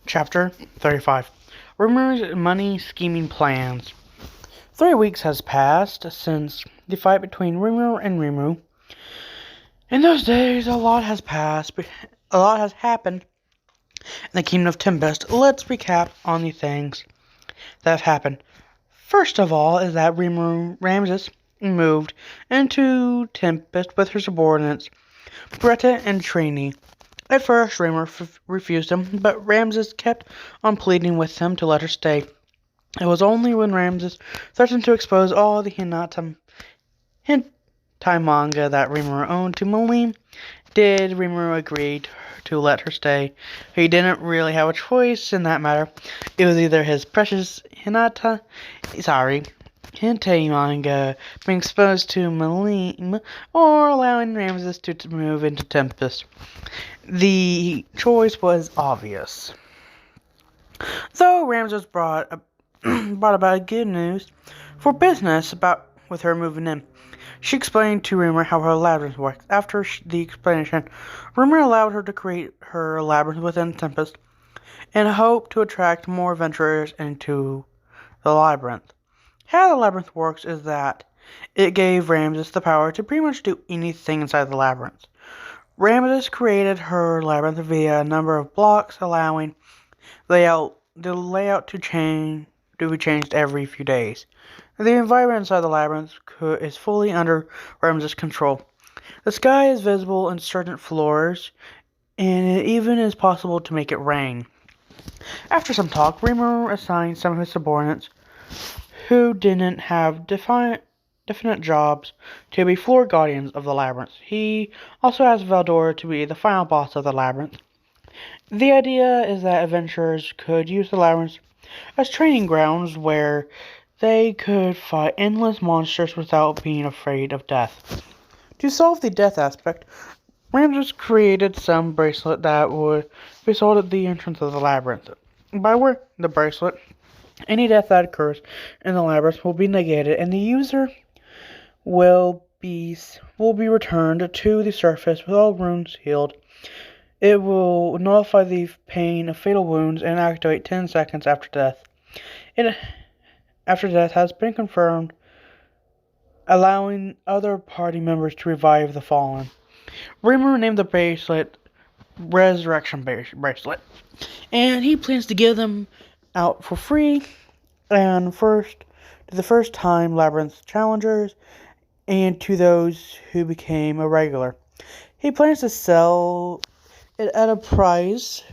Chapter 35. Rimiru's money scheming plans. 3 weeks has passed since the fight between Rimiru and Rimiru. In those days, a lot has happened in the Kingdom of Tempest. Let's recap on the things that have happened. First of all is that Ramses moved into Tempest with her subordinates, Bretta and Trini. At first, Rimiru refused him, but Ramses kept on pleading with him to let her stay. It was only when Ramses threatened to expose all the hentai manga that Rimiru owned to Milim did Rimiru agree to let her stay. He didn't really have a choice in that matter. It was either his precious hentai manga being exposed to Milim or allowing Ramses to move into Tempest. The choice was obvious. Though Ramses brought about good news for business with her moving in. She explained to Rimiru how her labyrinth works. After the explanation, Rimiru allowed her to create her labyrinth within Tempest in hope to attract more adventurers into the labyrinth. How the labyrinth works is that it gave Ramses the power to pretty much do anything inside the labyrinth. Ramses created her labyrinth via a number of blocks, allowing the layout to be changed every few days. The environment inside the labyrinth is fully under Ramses' control. The sky is visible in certain floors, and it even is possible to make it rain. After some talk, Rimiru assigned some of his subordinates who didn't have definite jobs to be floor guardians of the labyrinth. He also asked Valdora to be the final boss of the labyrinth. The idea is that adventurers could use the labyrinth as training grounds where they could fight endless monsters without being afraid of death. To solve the death aspect, Ramses created some bracelet that would be sold at the entrance of the labyrinth. By wearing the bracelet, any death that occurs in the labyrinth will be negated, and the user will be returned to the surface with all wounds healed. It will nullify the pain of fatal wounds and activate 10 seconds after death. After death has been confirmed, allowing other party members to revive the fallen. Rimiru named the bracelet Resurrection Bracelet, and he plans to give them out for free and the first time Labyrinth challengers and to those who became a regular. He plans to sell it at a price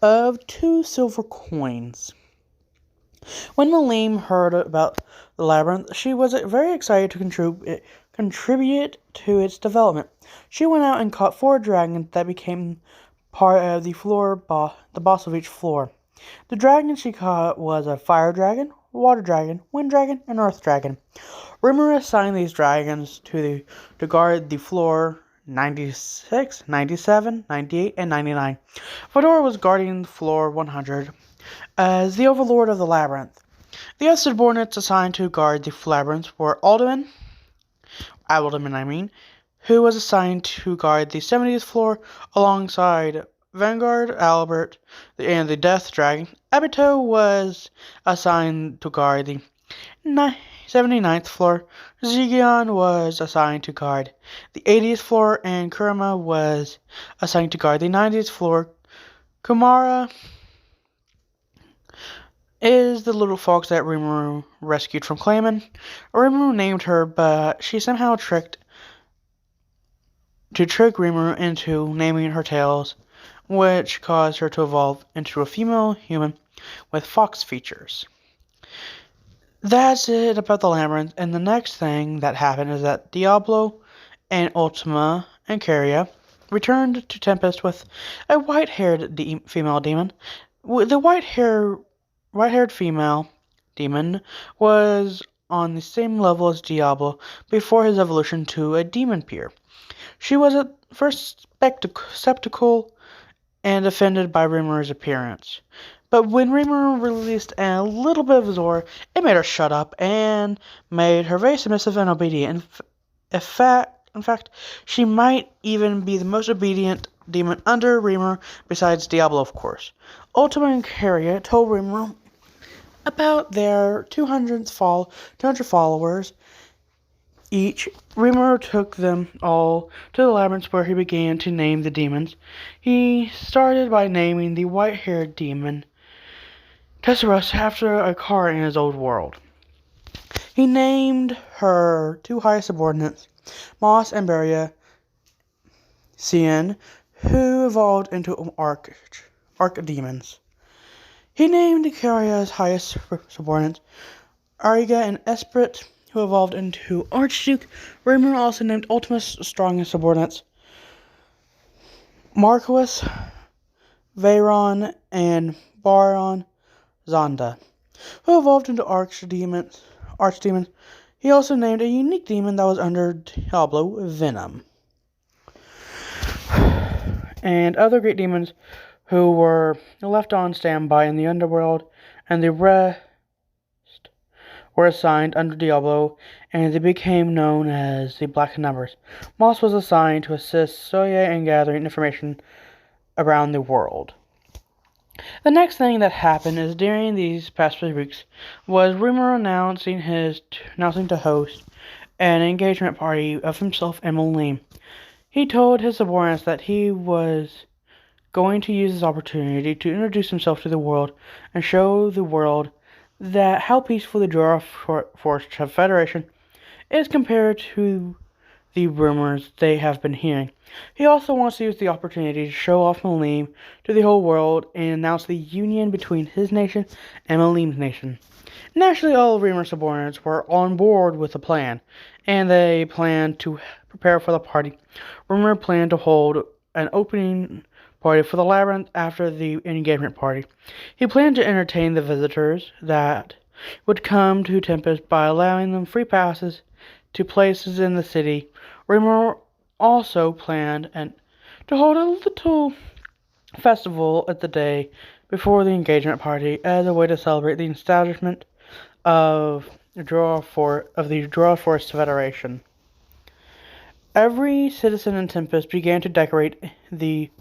of 2 silver coins. When Milim heard about the labyrinth, she was very excited to contribute to its development. She went out and caught 4 dragons that became part of the boss of each floor. The dragon she caught was a fire dragon, water dragon, wind dragon, and earth dragon. Rimiru assigned these dragons to guard the floor 96, 97, 98, and 99. Fedora was guarding floor 100 as the overlord of the labyrinth. The other subordinates assigned to guard the labyrinth were Alderman, who was assigned to guard the 70th floor alongside Vanguard, Albert, and the Death Dragon. Abito was assigned to guard the 79th floor. Zigion was assigned to guard the 80th floor, and Kurama was assigned to guard the 90th floor. Kumara is the little fox that Rimiru rescued from Clayman. Rimiru named her, but she somehow trick Rimiru into naming her tails, which caused her to evolve into a female human with fox features. That's it about the labyrinth, and the next thing that happened is that Diablo and Ultima and Caria returned to Tempest with a white-haired female demon. The white-haired female demon was on the same level as Diablo before his evolution to a demon peer. She was at first skeptical and offended by Rimiru's appearance. But when Rimiru released a little bit of Zora, it made her shut up and made her very submissive and obedient. In fact, she might even be the most obedient demon under Rimiru, besides Diablo, of course. Ultima and Caria told Rimiru about their 200 followers each. Rimiru took them all to the labyrinth where he began to name the demons. He started by naming the white-haired demon Tesserus after a car in his old world. He named her two highest subordinates, Moss and Beria Cien, who evolved into archdemons. He named Caria's highest subordinates, Ariga and Esprit, who evolved into Archduke. Rimiru also named Ultima's strongest subordinates, Marquis, Veyron, and Baron Zonda, who evolved into archdemons. He also named a unique demon that was under Diablo, Venom, and other great demons who were left on standby in the underworld, and the rest were assigned under Diablo, and they became known as the Black Numbers. Moss was assigned to assist Soye in gathering information around the world. The next thing that happened is during these past 3 weeks was Rimiru announcing to host an engagement party of himself and Milim. He told his subordinates that he was going to use this opportunity to introduce himself to the world and show the world that how peaceful the Jura Force Federation is compared to the rumors they have been hearing. He also wants to use the opportunity to show off Milim to the whole world and announce the union between his nation and Milim's nation. Naturally, all of Rimiru's subordinates were on board with the plan, and they planned to prepare for the party. Rimiru planned to hold an opening party for the labyrinth after the engagement party. He planned to entertain the visitors that would come to Tempest by allowing them free passes to places in the city. Rimiru also planned to hold a little festival at the day before the engagement party as a way to celebrate the establishment of the Jura Force Federation. Every citizen in Tempest began to decorate the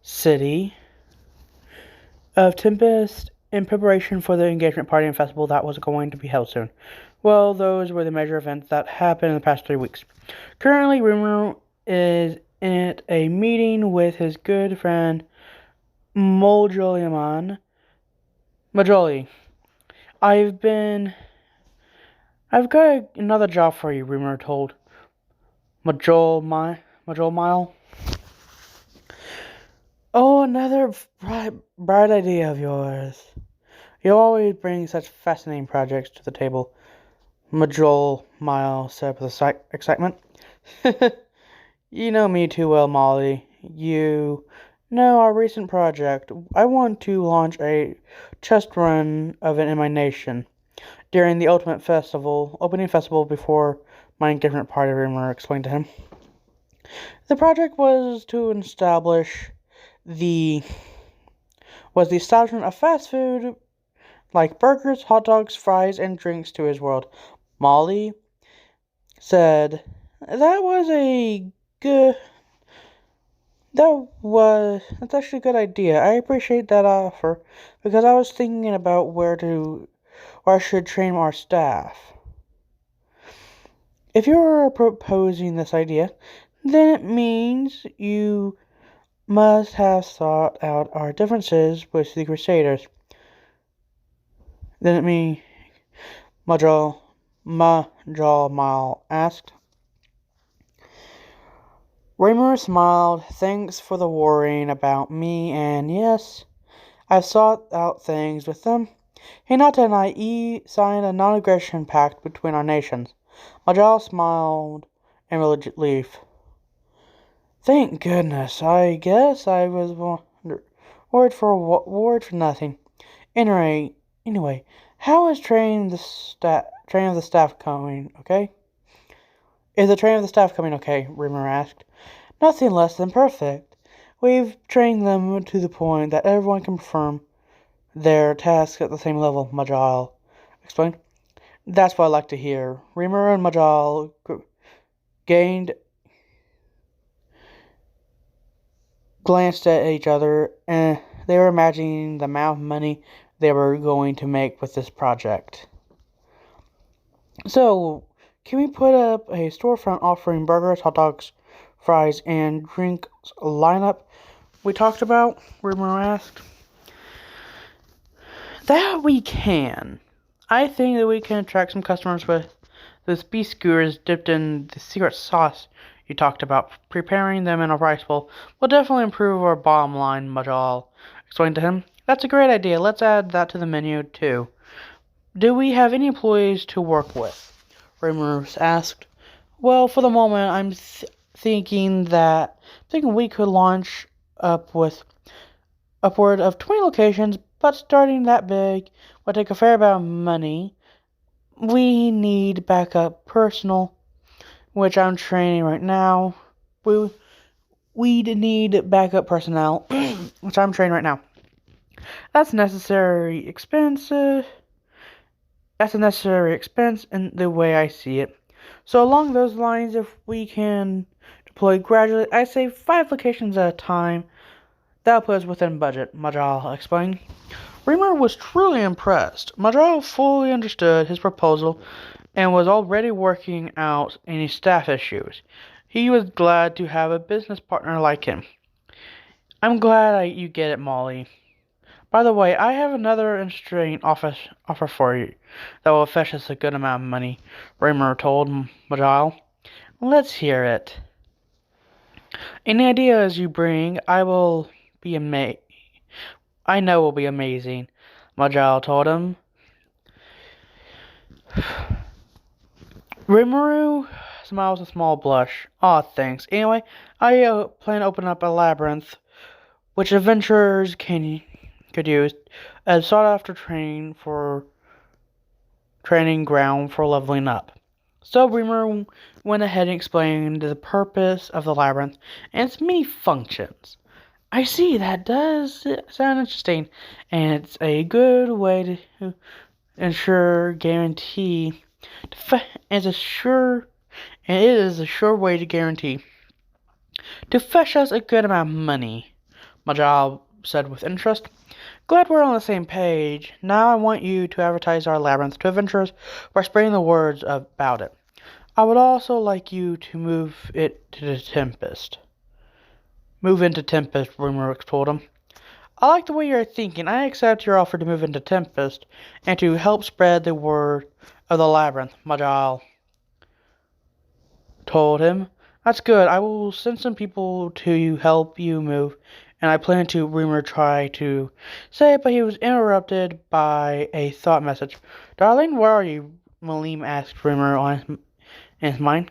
city of Tempest in preparation for the engagement party and festival that was going to be held soon. Well, those were the major events that happened in the past 3 weeks. Currently, Rimiru is at a meeting with his good friend Majoli. I've got another job for you, Rimiru told Majolmile. Oh, another bright idea of yours. You always bring such fascinating projects to the table, Majolmile said with excitement. You know me too well, Molly. You know our recent project. I want to launch a test run of it in my nation during the opening festival before my engagement party, Rimiru explained to him. The project was to establish the establishment of fast food like burgers, hot dogs, fries, and drinks to his world. Molly said, That's actually a good idea. I appreciate that offer because I was thinking about where I should train our staff. If you're proposing this idea, then it means you must have sought out our differences with the Crusaders. Then it means Majolmile asked. Rimiru smiled. Thanks for the worrying about me, and yes, I've sought out things with them. Hinata and I signed a non-aggression pact between our nations. Majol smiled in relief. Thank goodness. I guess I was worried for nothing. Anyway, how is training of the staff coming? Okay. Is the training of the staff coming okay? Rimiru asked. Nothing less than perfect. We've trained them to the point that everyone can perform their tasks at the same level, Majol explained. That's what I like to hear. Rimiru and glanced at each other, and they were imagining the amount of money they were going to make with this project. So, can we put up a storefront offering burgers, hot dogs, fries, and drinks lineup we talked about? Rimiru asked. That we can. I think that we can attract some customers with those beef skewers dipped in the secret sauce you talked about. Preparing them in a rice bowl will definitely improve our bottom line, Majal explained to him. That's a great idea. Let's add that to the menu, too. Do we have any employees to work with? Rimiru asked. Well, for the moment, I'm thinking we could launch up with upward of 20 locations, but starting that big will take a fair amount of money. We need backup personnel, which I'm training right now. We'd need backup personnel, which I'm training right now. That's a necessary expense in the way I see it. So along those lines, if we can deploy gradually, I say 5 locations at a time. That'll put us within budget, Majal explained. Rimiru was truly impressed. Majal fully understood his proposal and was already working out any staff issues. He was glad to have a business partner like him. I'm glad you get it, Molly. By the way, I have another interesting offer for you that will fetch us a good amount of money, Rimiru told Majal. Let's hear it. Any ideas you bring, I know will be amazing, Majal told him. Rimiru smiles with a small blush. Aw, thanks. Anyway, I plan to open up a labyrinth, which adventurers could use as sought-after training ground for leveling up. So Rimiru went ahead and explained the purpose of the labyrinth and its many functions. I see, that does sound interesting, and it's a good way to it is a sure way to guarantee to fetch us a good amount of money, Majal said with interest. Glad we're on the same page. Now I want you to advertise our labyrinth to adventurers by spreading the words about it. I would also like you to move into Tempest, Rimiru told him. I like the way you're thinking. I accept your offer to move into Tempest and to help spread the word of the labyrinth, Majal told him. That's good. I will send some people to help you move, and I plan to. Rimiru tried to say it, but he was interrupted by a thought message. Darling, where are you? Milim asked Rimiru in his mind.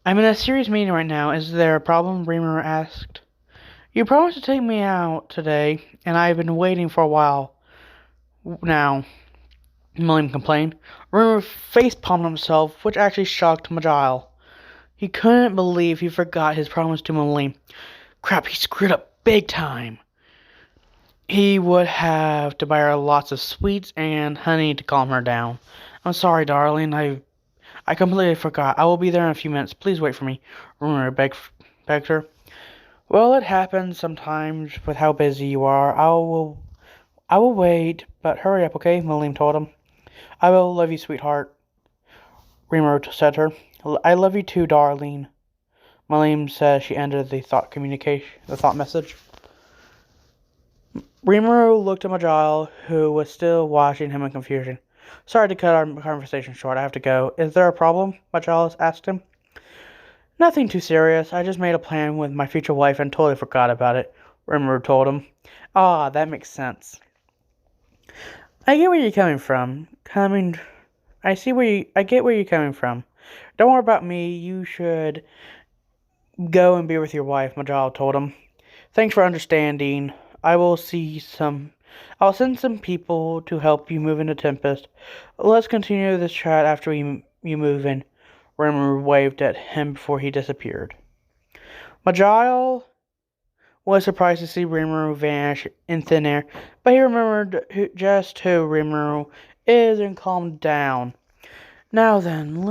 I'm in a serious meeting right now. Is there a problem? Rimiru asked. You promised to take me out today, and I've been waiting for a while now, Milim complained. Rimiru face-palmed himself, which actually shocked Majal. He couldn't believe he forgot his promise to Milim. Crap, he screwed up big time. He would have to buy her lots of sweets and honey to calm her down. I'm sorry, darling. I completely forgot. I will be there in a few minutes. Please wait for me, Rimiru begged her. Well, it happens sometimes with how busy you are. I will wait, but hurry up, okay? Milim told him. I will love you, sweetheart, Rimiru said to her. I love you too, darling, Milim said. She ended the thought message. Rimiru looked at Majal, who was still watching him in confusion. Sorry to cut our conversation short. I have to go. Is there a problem? Majal asked him. Nothing too serious. I just made a plan with my future wife and totally forgot about it, Rimiru told him. Ah, that makes sense. I get where you're coming from. I get where you're coming from. Don't worry about me. You should go and be with your wife, Majal told him. Thanks for understanding. I'll send some people to help you move into Tempest. Let's continue this chat after you move in. Rimiru waved at him before he disappeared. Majal was surprised to see Rimiru vanish in thin air, but he remembered just who Rimiru is and calmed down. Now then,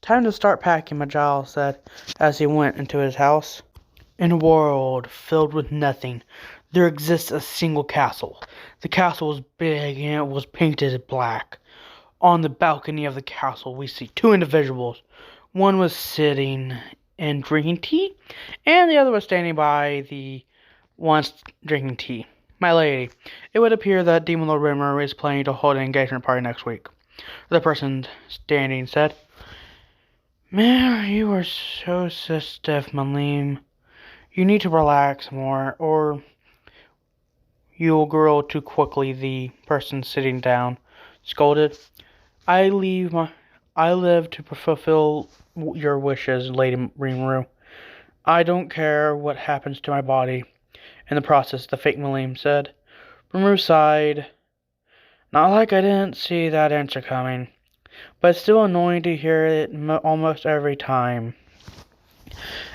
time to start packing, Majal said as he went into his house. In a world filled with nothing, there exists a single castle. The castle was big and it was painted black. On the balcony of the castle, we see two individuals. One was sitting and drinking tea, and the other was standing by the one drinking tea. My lady, it would appear that Demon Lord Rimiru is planning to hold an engagement party next week. The person standing said, "Man, you are so stiff, Milim. You need to relax more, or you'll grow too quickly," the person sitting down scolded. I live to fulfill your wishes, Lady Rimiru. I don't care what happens to my body in the process, the fake Milim said. Rimiru sighed. Not like I didn't see that answer coming, but it's still annoying to hear it almost every time.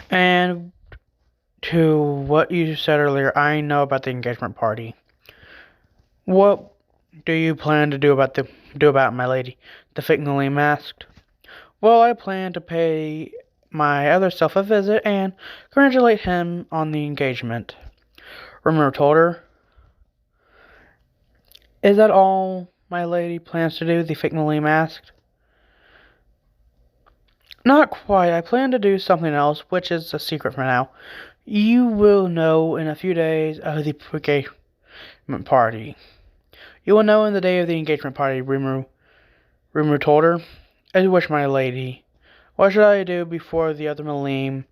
And to what you said earlier, I know about the engagement party. What do you plan to do about my lady? The fake Milim asked. Well, I plan to pay my other self a visit and congratulate him on the engagement, Rimiru told her. Is that all my lady plans to do? The fake Milim asked. Not quite. I plan to do something else, which is a secret for now. You will know in a few days of the engagement party. You will know in the day of the engagement party, Rimiru told her. As you wish, my lady. What should I do before the other Milim?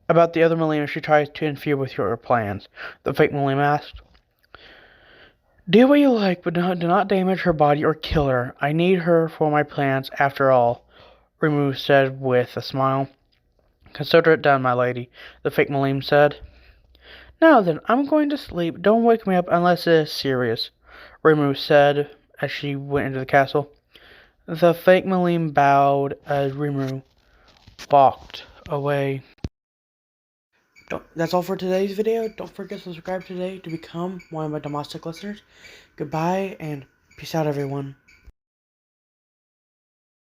About the other Milim if she tries to interfere with your plans? The fake Milim asked. Do what you like, but do not damage her body or kill her. I need her for my plans, after all, Rimiru said with a smile. Consider it done, my lady, the fake Milim said. Now then, I'm going to sleep. Don't wake me up unless it is serious, Rimiru said as she went into the castle. The fake Milim bowed as Rimiru walked away. That's all for today's video. Don't forget to subscribe today to become one of my domestic listeners. Goodbye and peace out, everyone.